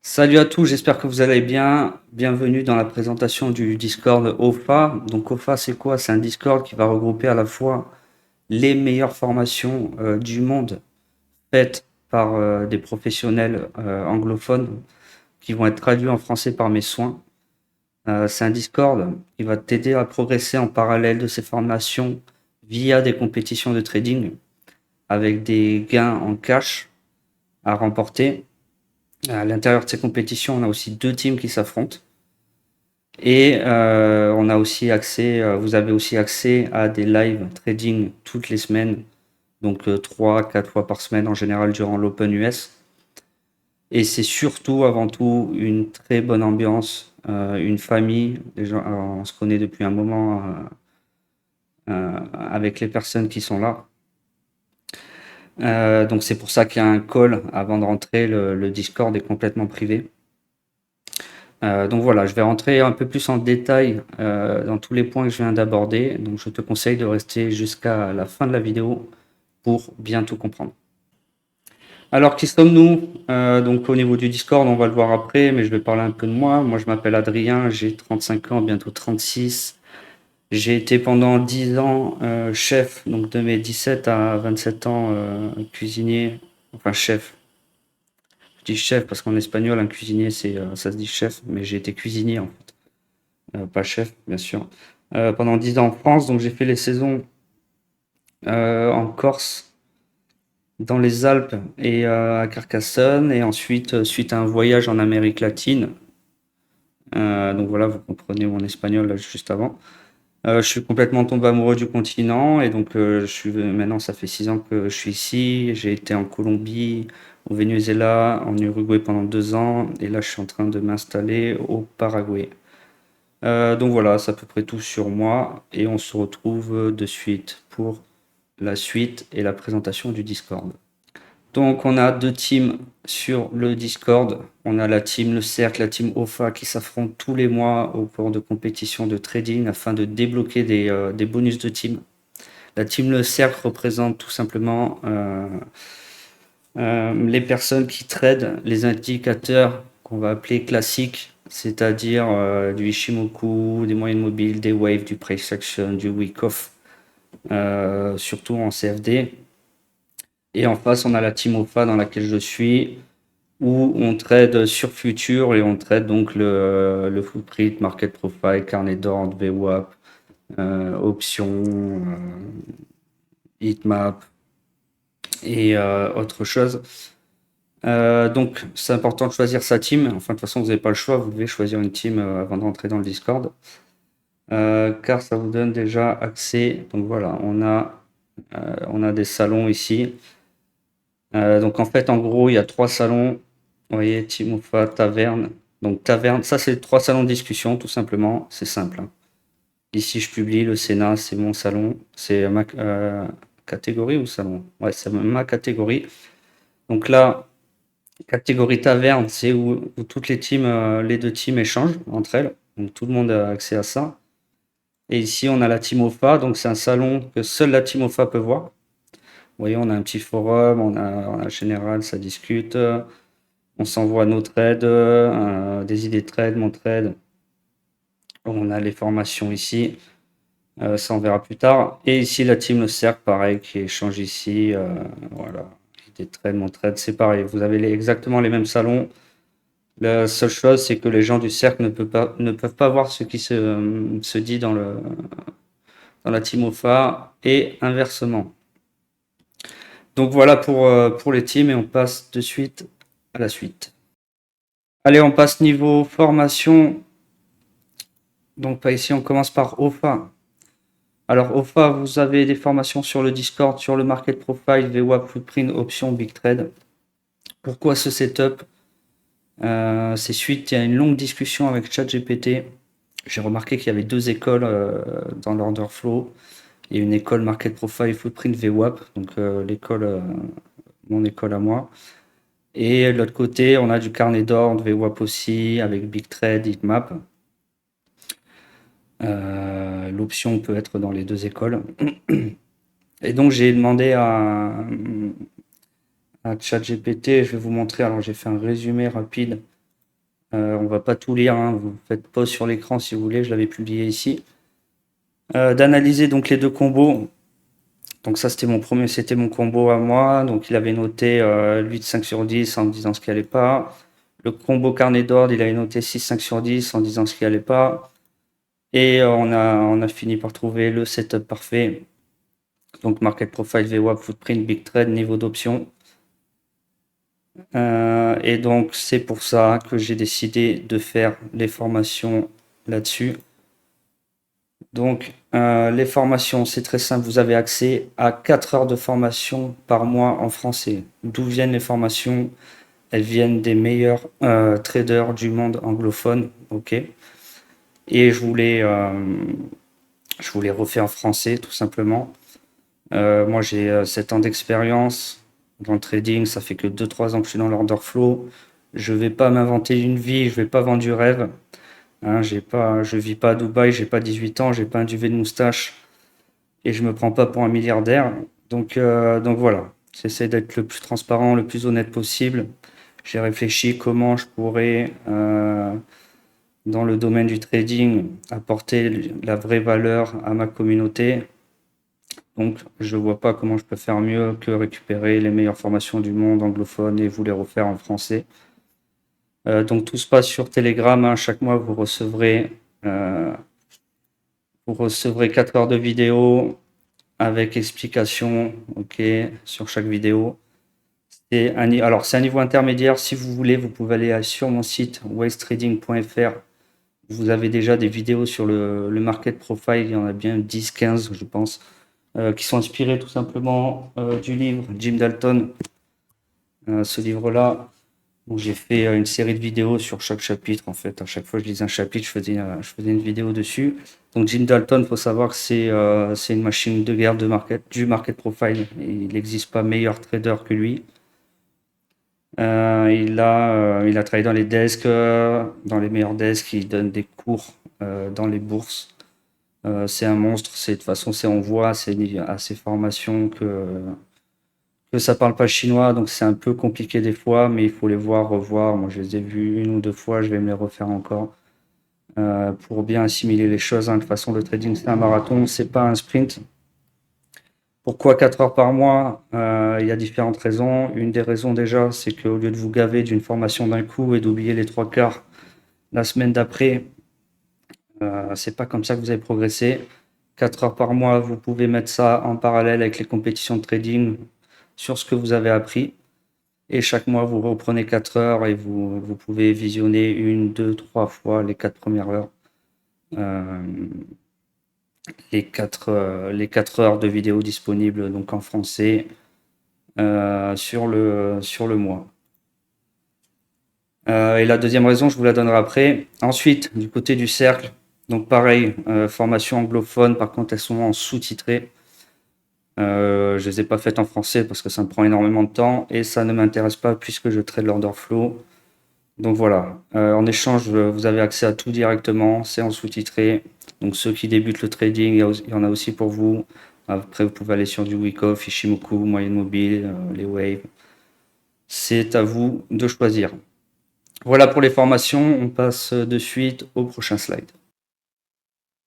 Salut à tous, j'espère que vous allez bien. Bienvenue dans la présentation du Discord OFA. Donc OFA, c'est quoi? C'est un Discord qui va regrouper à la fois les meilleures formations du monde faites par des professionnels anglophones qui vont être traduits en français par mes soins. C'est un Discord qui va t'aider à progresser en parallèle de ces formations via des compétitions de trading avec des gains en cash à remporter. À l'intérieur de ces compétitions, on a aussi deux teams qui s'affrontent. Et on a aussi accès, vous avez aussi accès à des live trading toutes les semaines, donc 3-4 fois par semaine en général durant l'Open US. Et c'est surtout, avant tout, une très bonne ambiance, une famille. Les gens, on se connaît depuis un moment avec les personnes qui sont là. Donc c'est pour ça qu'il y a un call avant de rentrer. Le Discord est complètement privé. Donc voilà, je vais rentrer un peu plus en détail dans tous les points que je viens d'aborder. Donc je te conseille de rester jusqu'à la fin de la vidéo pour bien tout comprendre. Alors qui sommes-nous? Donc au niveau du Discord, on va le voir après, mais je vais parler un peu de moi. Moi je m'appelle Adrien, j'ai 35 ans, bientôt 36. J'ai été pendant 10 ans chef, donc de mes 17 à 27 ans cuisinier, enfin chef. Je dis chef parce qu'en espagnol, un cuisinier, ça se dit chef, mais j'ai été cuisinier en fait. Pas chef, bien sûr. Pendant 10 ans en France, donc j'ai fait les saisons en Corse, dans les Alpes et à Carcassonne, et ensuite, suite à un voyage en Amérique latine, donc voilà, vous comprenez mon espagnol là, juste avant. Je suis complètement tombé amoureux du continent, et donc maintenant ça fait 6 ans que je suis ici. J'ai été en Colombie, au Venezuela, en Uruguay pendant 2 ans, et là je suis en train de m'installer au Paraguay. Donc voilà, c'est à peu près tout sur moi et on se retrouve de suite pour la suite et la présentation du Discord. Donc on a deux teams sur le Discord. On a la team Le Cercle, la team OFA qui s'affrontent tous les mois au cours de compétitions de trading afin de débloquer des bonus de team. La team Le Cercle représente tout simplement les personnes qui tradent les indicateurs qu'on va appeler classiques, c'est-à-dire du Ishimoku, des moyennes mobiles, des waves, du price action, du week off, surtout en CFD. Et en face, on a la team OFA dans laquelle je suis, où on trade sur future et on trade donc le footprint, market profile, carnet d'ordre, VWAP, options, heatmap et autre chose. Donc, c'est important de choisir sa team. Enfin, de toute façon, vous n'avez pas le choix. Vous devez choisir une team avant de rentrer dans le Discord. Car ça vous donne déjà accès. Donc voilà, on a des salons ici. Donc en fait, en gros, il y a 3 salons. Vous voyez, Team Ufa, Taverne. Donc Taverne, ça c'est 3 salons de discussion, tout simplement. C'est simple, hein. Ici, je publie le Sénat, c'est mon salon. C'est ma catégorie ou salon? Ouais, c'est ma catégorie. Donc là, catégorie taverne, c'est où toutes les teams, les deux teams échangent entre elles. Donc tout le monde a accès à ça. Et ici, on a la team OFA, donc c'est un salon que seule la team OFA peut voir. Vous voyez, on a un petit forum, on a général, ça discute, on s'envoie nos trades, des idées de trade, mon trade. On a les formations ici, ça on verra plus tard. Et ici, la team Le Cercle, pareil, qui échange ici. Voilà, idées de trade, mon trade, c'est pareil. Vous avez exactement les mêmes salons. La seule chose, c'est que les gens du cercle ne peuvent pas voir ce qui se dit dans la team OFA et inversement. Donc voilà pour les teams et on passe de suite à la suite. Allez, on passe niveau formation. Donc ici, on commence par OFA. Alors OFA, vous avez des formations sur le Discord, sur le Market Profile, VWAP, Footprint, Options, Big Trade. Pourquoi ce setup? C'est suite à une longue discussion avec ChatGPT. J'ai remarqué qu'il y avait 2 écoles dans l'order flow. Il y a une école Market Profile Footprint VWAP, donc mon école à moi. Et de l'autre côté, on a du carnet d'ordre VWAP aussi, avec Big Trade, Heatmap. L'option peut être dans les 2 écoles. Et donc j'ai demandé à ChatGPT, je vais vous montrer, alors j'ai fait un résumé rapide On va pas tout lire, hein, vous faites pause sur l'écran si vous voulez, je l'avais publié ici. D'analyser donc les deux combos. Donc ça c'était mon combo à moi. Donc il avait noté 8 5 sur 10 en disant ce qui allait pas. Le combo carnet d'ordre, il avait noté 6 5 sur 10 en disant ce qui allait pas. Et on a fini par trouver le setup parfait. Donc market profile, VWAP, footprint, big trade, niveau d'option. Et donc c'est pour ça que j'ai décidé de faire les formations là-dessus. Donc les formations, c'est très simple, vous avez accès à 4 heures de formation par mois en français. D'où viennent les formations? Elles viennent des meilleurs traders du monde anglophone, ok. Et je voulais refaire en français tout simplement. Moi j'ai 7 ans d'expérience dans le trading, ça fait que 2-3 ans que je suis dans l'order flow. Je vais pas m'inventer une vie, je vais pas vendre du rêve. Hein, je vis pas à Dubaï, j'ai pas 18 ans, j'ai pas un duvet de moustache et je me prends pas pour un milliardaire. Donc voilà, j'essaie d'être le plus transparent, le plus honnête possible. J'ai réfléchi comment je pourrais, dans le domaine du trading, apporter la vraie valeur à ma communauté. Donc, je vois pas comment je peux faire mieux que récupérer les meilleures formations du monde anglophone et vous les refaire en français. Donc, tout se passe sur Telegram, hein. Chaque mois, vous recevrez 4 heures de vidéo avec explication, ok, sur chaque vidéo. Alors, c'est un niveau intermédiaire. Si vous voulez, vous pouvez aller sur mon site westtrading.fr. Vous avez déjà des vidéos sur le market profile. Il y en a bien 10-15, je pense, qui sont inspirées tout simplement du livre Jim Dalton. Ce livre-là, où j'ai fait une série de vidéos sur chaque chapitre. En fait, à chaque fois que je lisais un chapitre, je faisais une vidéo dessus. Donc Jim Dalton, faut savoir que c'est une machine de guerre du market profile. Il n'existe pas meilleur trader que lui. Il a travaillé dans les desks, dans les meilleurs desks. Il donne des cours dans les bourses. C'est un monstre. De toute façon, on voit à ses formations que ça parle pas chinois, donc c'est un peu compliqué des fois, mais il faut les voir, revoir. Moi, je les ai vus une ou deux fois, je vais me les refaire encore pour bien assimiler les choses, hein. De toute façon, le trading, c'est un marathon, c'est pas un sprint. Pourquoi 4 heures par mois? Il y a différentes raisons. Une des raisons déjà, c'est qu'au lieu de vous gaver d'une formation d'un coup et d'oublier les trois quarts la semaine d'après, c'est pas comme ça que vous allez progresser. 4 heures par mois, vous pouvez mettre ça en parallèle avec les compétitions de trading sur ce que vous avez appris. Et chaque mois, vous reprenez 4 heures et vous pouvez visionner une, deux, trois fois les 4 premières heures. Euh, les 4 heures de vidéos disponibles donc en français sur le mois. Et la deuxième raison, je vous la donnerai après. Ensuite, du côté du cercle, donc pareil, formation anglophone, par contre elles sont en sous-titré. Je les ai pas faites en français parce que ça me prend énormément de temps et ça ne m'intéresse pas puisque je trade l'order flow. Donc voilà, en échange, vous avez accès à tout directement, c'est en sous-titré. Donc ceux qui débutent le trading, il y en a aussi pour vous. Après, vous pouvez aller sur du Wyckoff, Ishimoku, moyenne mobile, les waves. C'est à vous de choisir. Voilà pour les formations, on passe de suite au prochain slide.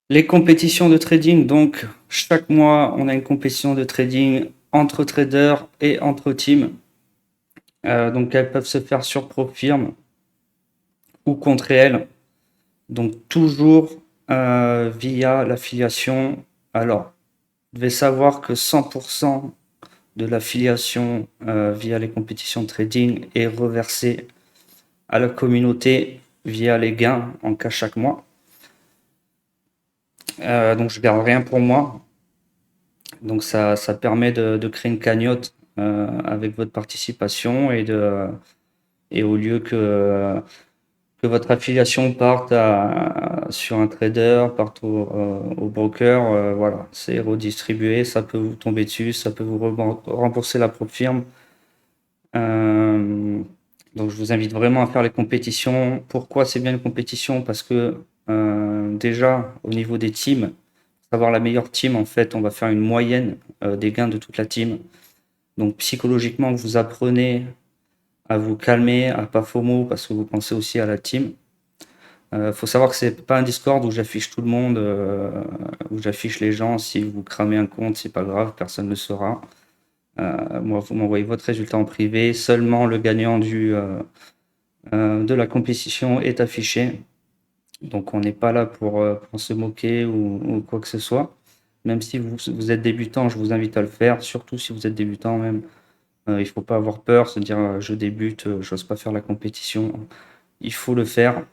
Les compétitions de trading, donc chaque mois, on a une compétition de trading entre traders et entre teams. Donc elles peuvent se faire sur ProFirm ou contre réel. Donc toujours via l'affiliation. Alors, vous devez savoir que 100% de l'affiliation via les compétitions de trading est reversée à la communauté via les gains en cas chaque mois. Donc je garde rien pour moi. Donc ça permet de créer une cagnotte avec votre participation et au lieu que votre affiliation parte sur un trader, parte au broker, voilà, c'est redistribué, ça peut vous tomber dessus, ça peut vous rembourser la propre firme. Donc je vous invite vraiment à faire les compétitions. Pourquoi c'est bien une compétition? Parce que déjà au niveau des teams, savoir la meilleure team, en fait, on va faire une moyenne des gains de toute la team. Donc psychologiquement, vous apprenez à vous calmer, à pas FOMO parce que vous pensez aussi à la team. Faut savoir que c'est pas un Discord où j'affiche tout le monde, où j'affiche les gens. Si vous cramez un compte, c'est pas grave, personne ne le saura. Moi, vous m'envoyez votre résultat en privé. Seulement le gagnant de la compétition est affiché. Donc on n'est pas là pour se moquer ou quoi que ce soit. Même si vous êtes débutant, je vous invite à le faire. Surtout si vous êtes débutant même. Il faut pas avoir peur, se dire je débute, j'ose pas faire la compétition. Il faut le faire.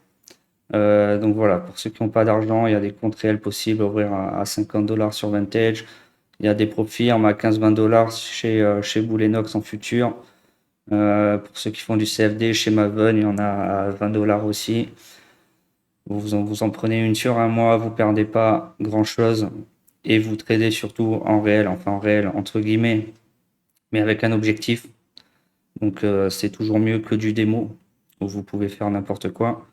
Donc voilà, pour ceux qui n'ont pas d'argent, il y a des comptes réels possibles à ouvrir à 50 $ sur Vantage. Il y a des prop firmes à 15-20 $ chez Boulenox en futur. Pour ceux qui font du CFD, chez Maven, il y en a à 20 $ aussi. Vous en prenez une sur un mois, vous perdez pas grand-chose et vous tradez surtout en réel, enfin en réel entre guillemets, mais avec un objectif. Donc c'est toujours mieux que du démo où vous pouvez faire n'importe quoi.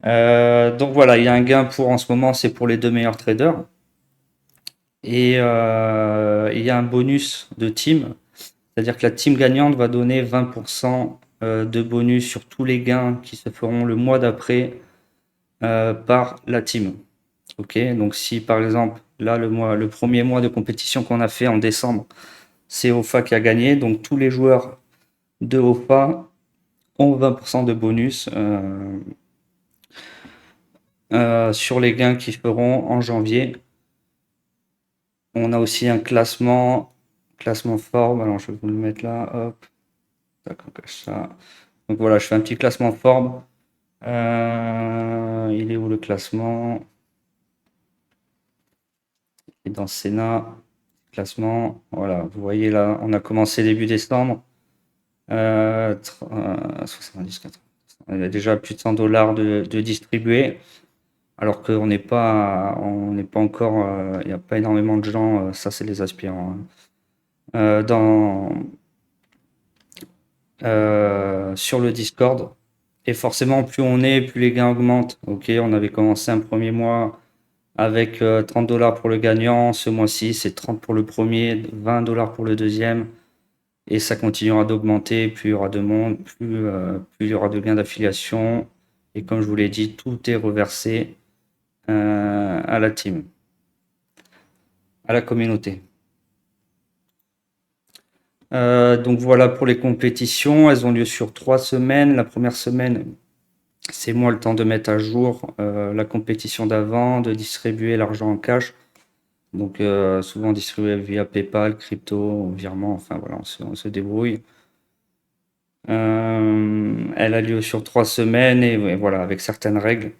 Donc voilà, il y a un gain pour en ce moment, c'est pour les deux meilleurs traders. Et il y a un bonus de team, c'est-à-dire que la team gagnante va donner 20% de bonus sur tous les gains qui se feront le mois d'après par la team. Ok, donc si par exemple là le premier mois de compétition qu'on a fait en décembre, c'est OFA qui a gagné, donc tous les joueurs de OFA ont 20% de bonus sur les gains qu'ils feront en janvier. On a aussi un classement Forbes. Alors je vais vous le mettre là, hop, tac, on cache ça. Donc voilà, je fais un petit classement Forbes. Il est où le classement? Il est dans Sénat, classement. Voilà, vous voyez là, on a commencé début décembre. 70, 80. On a déjà plus de 100 $ de distribués. Alors on n'est pas encore, il n'y a pas énormément de gens, ça c'est les aspirants, hein. Dans, sur le Discord. Et forcément, plus on est, plus les gains augmentent. Ok, on avait commencé un premier mois avec 30 $ pour le gagnant. Ce mois-ci, c'est 30 pour le premier, 20 $ pour le deuxième. Et ça continuera d'augmenter. Plus il y aura de monde, plus il y aura de gains d'affiliation. Et comme je vous l'ai dit, tout est reversé à la team, à la communauté. Donc voilà pour les compétitions. Elles ont lieu sur 3 semaines. La première semaine, c'est moi le temps de mettre à jour la compétition d'avant, de distribuer l'argent en cash. Donc souvent distribué via PayPal, crypto, virement, enfin voilà, on se débrouille. Elle a lieu sur 3 semaines et ouais, voilà, avec certaines règles.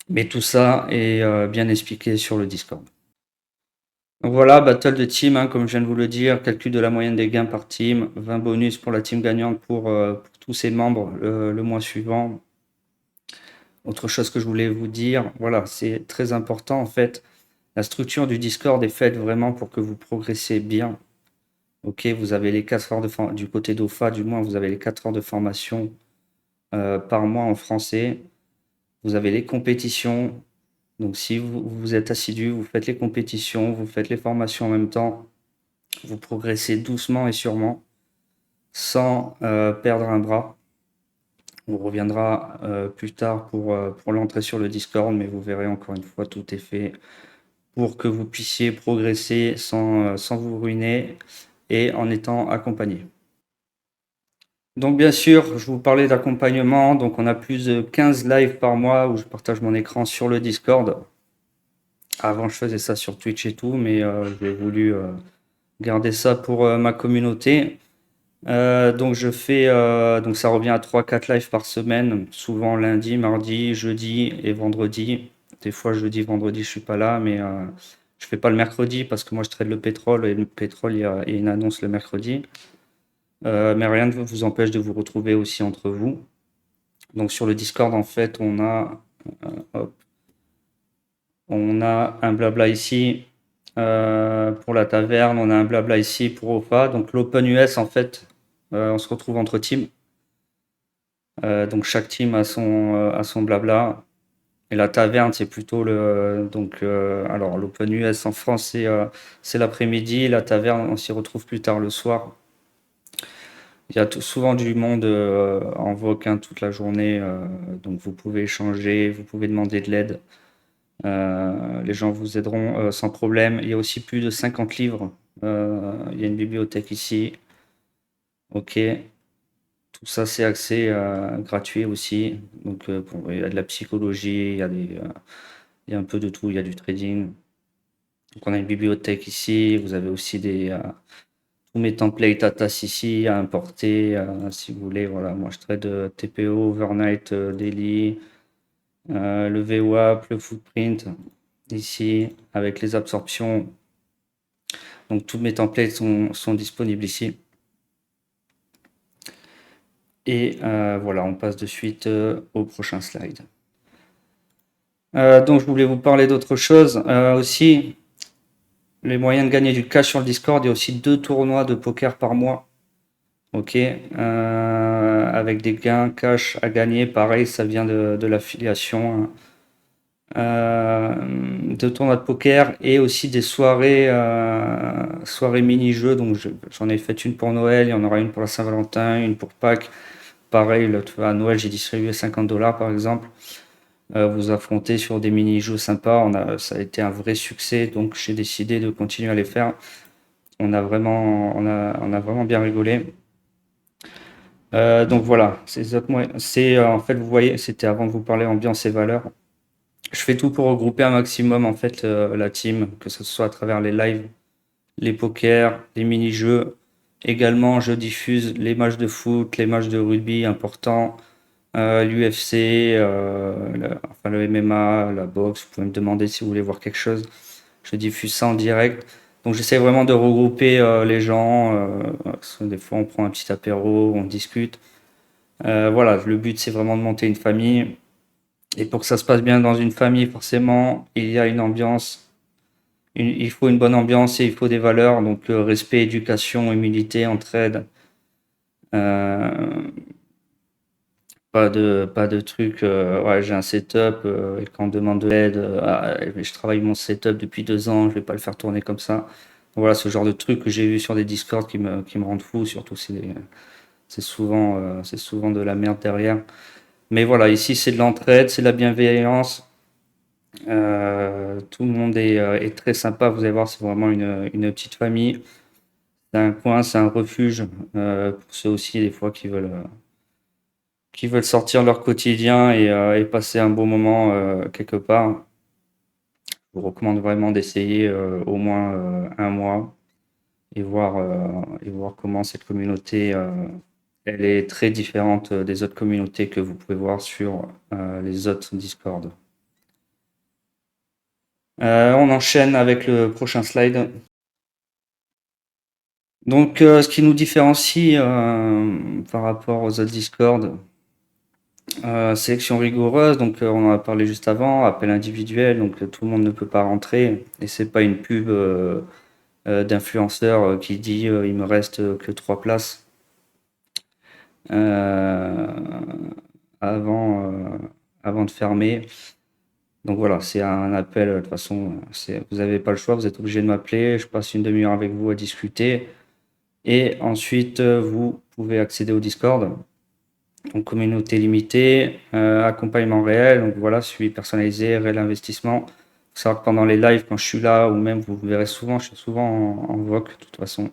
Mais tout ça est bien expliqué sur le Discord. Donc voilà, battle de team, hein, comme je viens de vous le dire, calcul de la moyenne des gains par team, 20 bonus pour la team gagnante pour tous ses membres le mois suivant. Autre chose que je voulais vous dire, voilà, c'est très important en fait. La structure du Discord est faite vraiment pour que vous progressez bien. Ok, vous avez les 4 heures du côté d'OFA, du moins vous avez les 4 heures de formation par mois en français. Vous avez les compétitions. Donc si vous êtes assidu, vous faites les compétitions, vous faites les formations en même temps, vous progressez doucement et sûrement sans perdre un bras. On reviendra plus tard pour l'entrée sur le Discord, mais vous verrez encore une fois, tout est fait pour que vous puissiez progresser sans vous ruiner et en étant accompagné. Donc bien sûr, je vous parlais d'accompagnement, donc on a plus de 15 lives par mois où je partage mon écran sur le Discord. Avant, je faisais ça sur Twitch et tout, mais j'ai voulu garder ça pour ma communauté. Donc donc ça revient à 3-4 lives par semaine, souvent lundi, mardi, jeudi et vendredi. Des fois jeudi, vendredi, je suis pas là, mais je fais pas le mercredi parce que moi je trade le pétrole et le pétrole il y a une annonce le mercredi. Mais rien ne vous empêche de vous retrouver aussi entre vous. Donc sur le Discord en fait hop, on a un blabla ici pour la taverne, on a un blabla ici pour OFA. Donc l'Open US en fait, on se retrouve entre teams. Donc chaque team a son blabla. Et la taverne, c'est plutôt alors l'Open US en France, c'est l'après-midi. La taverne, on s'y retrouve plus tard le soir. Il y a souvent du monde en VOC hein, toute la journée, donc vous pouvez échanger, vous pouvez demander de l'aide. Les gens vous aideront sans problème. Il y a aussi plus de 50 livres. Il y a une bibliothèque ici. Ok. Tout ça, c'est accès gratuit aussi. Donc, il y a de la psychologie, il y a un peu de tout. Il y a du trading. Donc, on a une bibliothèque ici. Vous avez aussi tous mes templates ATAS ici à importer, si vous voulez. Voilà, moi, je trade TPO, Overnight, Daily, le VWAP, le Footprint ici, avec les absorptions. Donc, tous mes templates sont disponibles ici. Et voilà, on passe de suite au prochain slide. Donc, je voulais vous parler d'autre chose aussi. Les moyens de gagner du cash sur le Discord, il y a aussi 2 tournois de poker par mois. Ok, avec des gains cash à gagner. Pareil, ça vient de l'affiliation. 2 tournois de poker et aussi des soirées mini-jeux. Donc, j'en ai fait une pour Noël, il y en aura une pour la Saint-Valentin, une pour Pâques. Pareil, à Noël, j'ai distribué 50 $ par exemple. Vous affrontez sur des mini-jeux sympas. Ça a été un vrai succès, donc j'ai décidé de continuer à les faire. On a vraiment bien rigolé. Donc voilà, en fait, vous voyez, c'était avant de vous parler ambiance et valeurs. Je fais tout pour regrouper un maximum en fait la team, que ce soit à travers les lives, les pokers, les mini-jeux. Également, je diffuse les matchs de foot, les matchs de rugby importants, l'UFC, enfin le MMA, la boxe. Vous pouvez me demander si vous voulez voir quelque chose. Je diffuse ça en direct. Donc j'essaie vraiment de regrouper les gens. Parce que des fois, on prend un petit apéro, on discute. Voilà, le but c'est vraiment de monter une famille. Et pour que ça se passe bien dans une famille, forcément, il y a une ambiance. Il faut une bonne ambiance et il faut des valeurs. Donc respect, éducation, humilité, entraide. Euh, pas de trucs, ouais, j'ai un setup, et quand on demande de l'aide, je travaille mon setup depuis 2 ans, je vais pas le faire tourner comme ça. Voilà, ce genre de trucs que j'ai vu sur des Discord qui me rendent fou, surtout c'est souvent de la merde derrière. Mais voilà, ici c'est de l'entraide, c'est de la bienveillance. Tout le monde est très sympa, vous allez voir, c'est vraiment une petite famille. C'est un coin, c'est un refuge pour ceux aussi des fois qui veulent sortir de leur quotidien et passer un bon moment quelque part. Je vous recommande vraiment d'essayer au moins un mois et voir comment cette communauté, elle est très différente des autres communautés que vous pouvez voir sur les autres Discord. On enchaîne avec le prochain slide. Donc, ce qui nous différencie par rapport aux autres Discord, sélection rigoureuse, donc on en a parlé juste avant, appel individuel, donc tout le monde ne peut pas rentrer et c'est pas une pub d'influenceur qui dit il me reste que 3 places euh, avant, avant de fermer. Donc voilà, c'est un appel, de toute façon, vous n'avez pas le choix, vous êtes obligé de m'appeler, je passe une demi-heure avec vous à discuter et ensuite vous pouvez accéder au Discord. Donc communauté limitée, accompagnement réel, donc voilà, suivi personnalisé, réel investissement. Il faut savoir que pendant les lives, quand je suis là, ou même vous verrez souvent, je suis souvent en VOC de toute façon.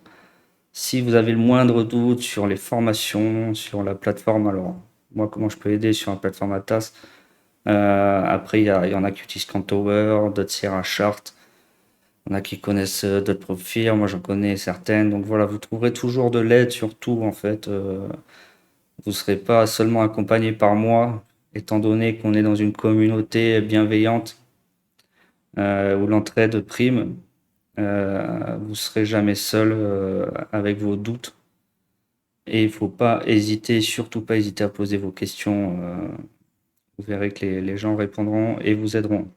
Si vous avez le moindre doute sur les formations, sur la plateforme, alors moi comment je peux aider sur la plateforme Atas. Après il y en a qui utilisent Cantower, d'autres Sierra Chart. Il y en a qui connaissent d'autres profils, moi j'en connais certaines. Donc voilà, vous trouverez toujours de l'aide sur tout en fait. Vous ne serez pas seulement accompagné par moi, étant donné qu'on est dans une communauté bienveillante où l'entraide prime. Vous ne serez jamais seul avec vos doutes. Et il ne faut pas hésiter, surtout pas hésiter à poser vos questions. Vous verrez que les gens répondront et vous aideront.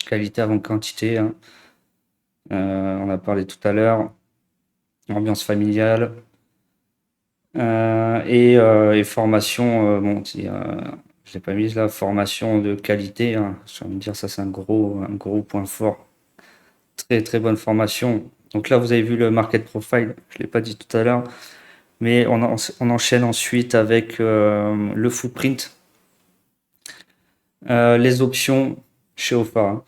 Qualité avant quantité, hein. On a parlé tout à l'heure. Ambiance familiale. Et formation, bon, je l'ai pas mise là, formation de qualité, hein. J'ai envie de dire ça, c'est un gros point fort. Très très bonne formation. Donc là, vous avez vu le market profile, je l'ai pas dit tout à l'heure, Mais on enchaîne ensuite avec le footprint, les options chez OFA,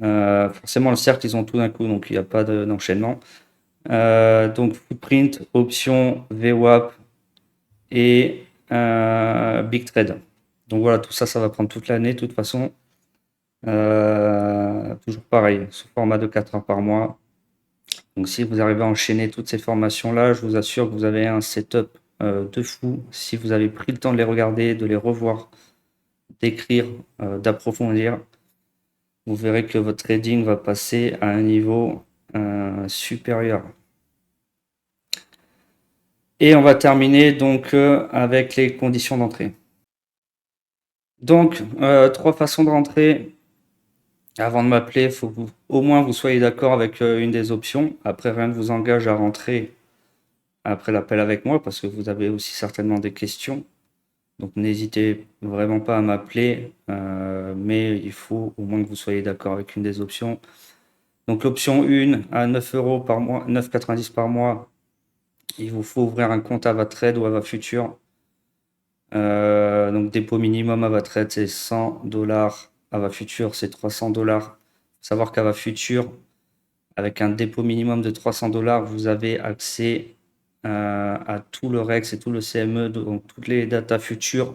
hein. Forcément, le cercle, ils ont tout d'un coup, donc il n'y a pas d'enchaînement. Donc footprint, options, VWAP et Big Trade. Donc voilà, tout ça, ça va prendre toute l'année, de toute façon. Toujours pareil, sous format de 4 heures par mois. Donc si vous arrivez à enchaîner toutes ces formations-là, je vous assure que vous avez un setup de fou. Si vous avez pris le temps de les regarder, de les revoir, d'écrire, d'approfondir, vous verrez que votre trading va passer à un niveau supérieur. Et on va terminer donc avec les conditions d'entrée. Donc, 3 façons de rentrer. Avant de m'appeler, il faut que au moins vous soyez d'accord avec une des options. Après, rien ne vous engage à rentrer après l'appel avec moi parce que vous avez aussi certainement des questions. Donc, n'hésitez vraiment pas à m'appeler, mais il faut au moins que vous soyez d'accord avec une des options. Donc, l'option 1 à 9 euros par mois, 9,90 par mois, il vous faut ouvrir un compte AvaTrade ou AvaFuture. Donc, dépôt minimum AvaTrade, c'est 100 $. AvaFuture, c'est 300 $. Faut savoir qu'AvaFuture, avec un dépôt minimum de 300 $, vous avez accès à tout le REX et tout le CME, donc toutes les datas futures,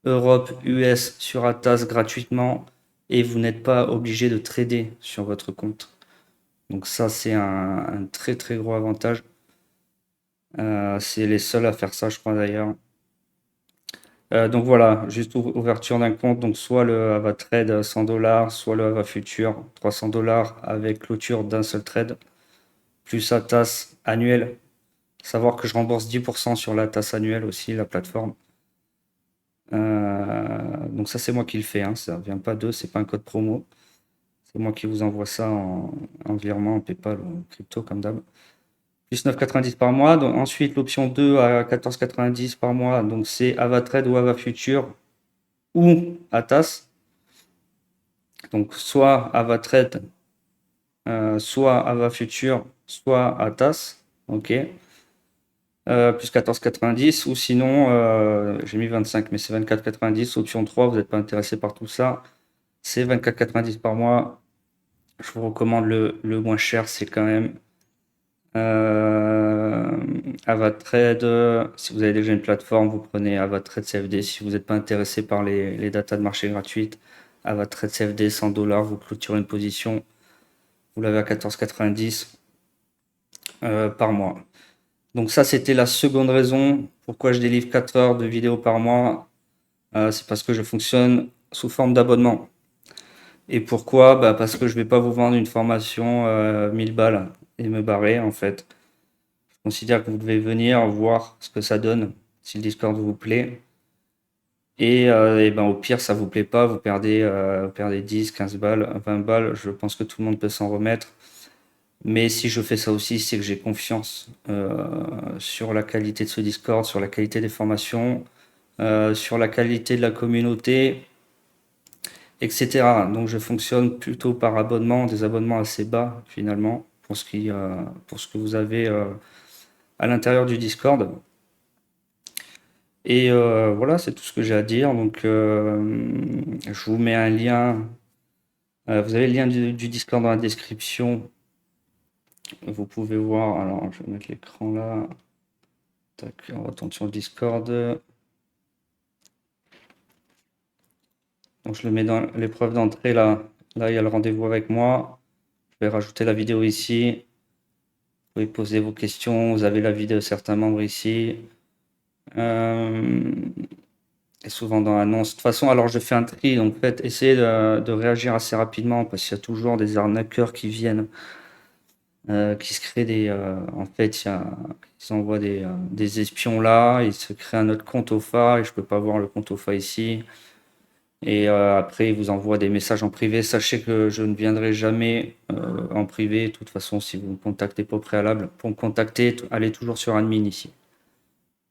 Europe, US sur Atas gratuitement, et vous n'êtes pas obligé de trader sur votre compte. Donc ça, c'est un très très gros avantage. C'est les seuls à faire ça, je crois d'ailleurs. Donc voilà, juste ouverture d'un compte, donc soit le AvaTrade 100 $, soit le AvaFuture 300 $ avec clôture d'un seul trade, plus Atas annuel. Savoir que je rembourse 10% sur la tasse annuelle aussi, la plateforme. Donc ça, c'est moi qui le fais, hein. Ça ne vient pas d'eux, c'est pas un code promo. C'est moi qui vous envoie ça en virement, en PayPal ou en crypto comme d'hab. Plus 9,90 par mois. Donc, ensuite, l'option 2 à 14,90 par mois. Donc c'est AvaTrade ou AvaFuture ou Atas. Donc soit AvaTrade, soit AvaFuture, soit Atas. Ok. Plus 14,90 ou sinon, j'ai mis 25, mais c'est 24,90. Option 3, vous n'êtes pas intéressé par tout ça, c'est 24,90 par mois. Je vous recommande le moins cher, c'est quand même AvaTrade. Si vous avez déjà une plateforme, vous prenez AvaTrade CFD. Si vous n'êtes pas intéressé par les datas de marché gratuites, AvaTrade CFD 100 $, vous clôturez une position, vous l'avez à 14,90 par mois. Donc ça, c'était la seconde raison pourquoi je délivre 4 heures de vidéos par mois. C'est parce que je fonctionne sous forme d'abonnement. Et pourquoi? Bah parce que je vais pas vous vendre une formation 1000 balles et me barrer en fait. Je considère que vous devez venir voir ce que ça donne, si le Discord vous plaît. Et ben au pire, ça vous plaît pas, vous perdez 10, 15 balles, 20 balles. Je pense que tout le monde peut s'en remettre. Mais si je fais ça aussi, c'est que j'ai confiance sur la qualité de ce Discord, sur la qualité des formations, sur la qualité de la communauté, etc. Donc je fonctionne plutôt par abonnement, des abonnements assez bas finalement, pour ce que vous avez à l'intérieur du Discord. Et voilà, c'est tout ce que j'ai à dire. Donc je vous mets un lien. Vous avez le lien du Discord dans la description. Vous pouvez voir. Alors, je vais mettre l'écran là. Tac, on retourne sur le Discord. Donc je le mets dans l'épreuve d'entrée là. Là, il y a le rendez-vous avec moi. Je vais rajouter la vidéo ici. Vous pouvez poser vos questions. Vous avez la vidéo de certains membres ici. Et souvent dans l'annonce. De toute façon, alors je fais un tri. Donc, en fait, essayez de réagir assez rapidement parce qu'il y a toujours des arnaqueurs qui viennent, qui se créent des. En fait, ils envoient des espions là. Ils se créent un autre compte OFA et je peux pas voir le compte OFA ici. Et après, ils vous envoient des messages en privé. Sachez que je ne viendrai jamais en privé. De toute façon, si vous me contactez pas au préalable, pour me contacter, allez toujours sur admin ici.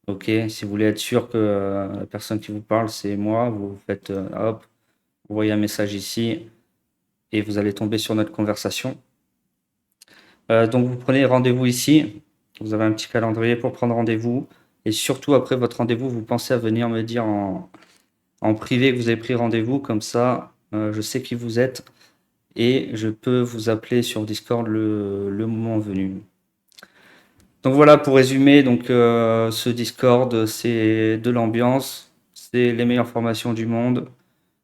Ok, si vous voulez être sûr que la personne qui vous parle, c'est moi, vous faites hop, vous voyez un message ici et vous allez tomber sur notre conversation. Donc vous prenez rendez-vous ici. Vous avez un petit calendrier pour prendre rendez-vous. Et surtout, après votre rendez-vous, vous pensez à venir me dire en privé que vous avez pris rendez-vous, comme ça, je sais qui vous êtes et je peux vous appeler sur Discord le moment venu. Donc voilà, pour résumer, donc ce Discord, c'est de l'ambiance, c'est les meilleures formations du monde,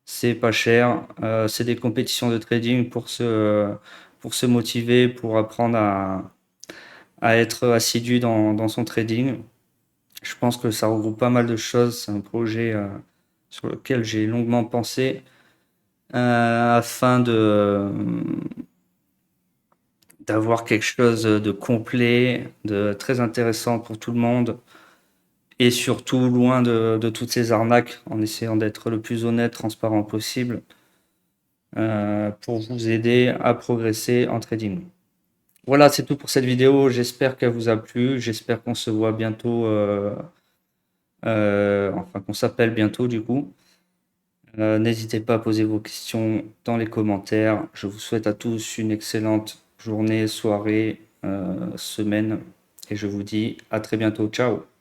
c'est pas cher, c'est des compétitions de trading pour se motiver, pour apprendre à être assidu dans son trading. Je pense que ça regroupe pas mal de choses. C'est un projet sur lequel j'ai longuement pensé afin d'avoir quelque chose de complet, de très intéressant pour tout le monde et surtout loin de toutes ces arnaques en essayant d'être le plus honnête, transparent possible pour vous aider à progresser en trading. Voilà, c'est tout pour cette vidéo. J'espère qu'elle vous a plu. J'espère qu'on se voit bientôt, enfin qu'on s'appelle bientôt du coup. N'hésitez pas à poser vos questions dans les commentaires. Je vous souhaite à tous une excellente journée, soirée, semaine et je vous dis à très bientôt. Ciao!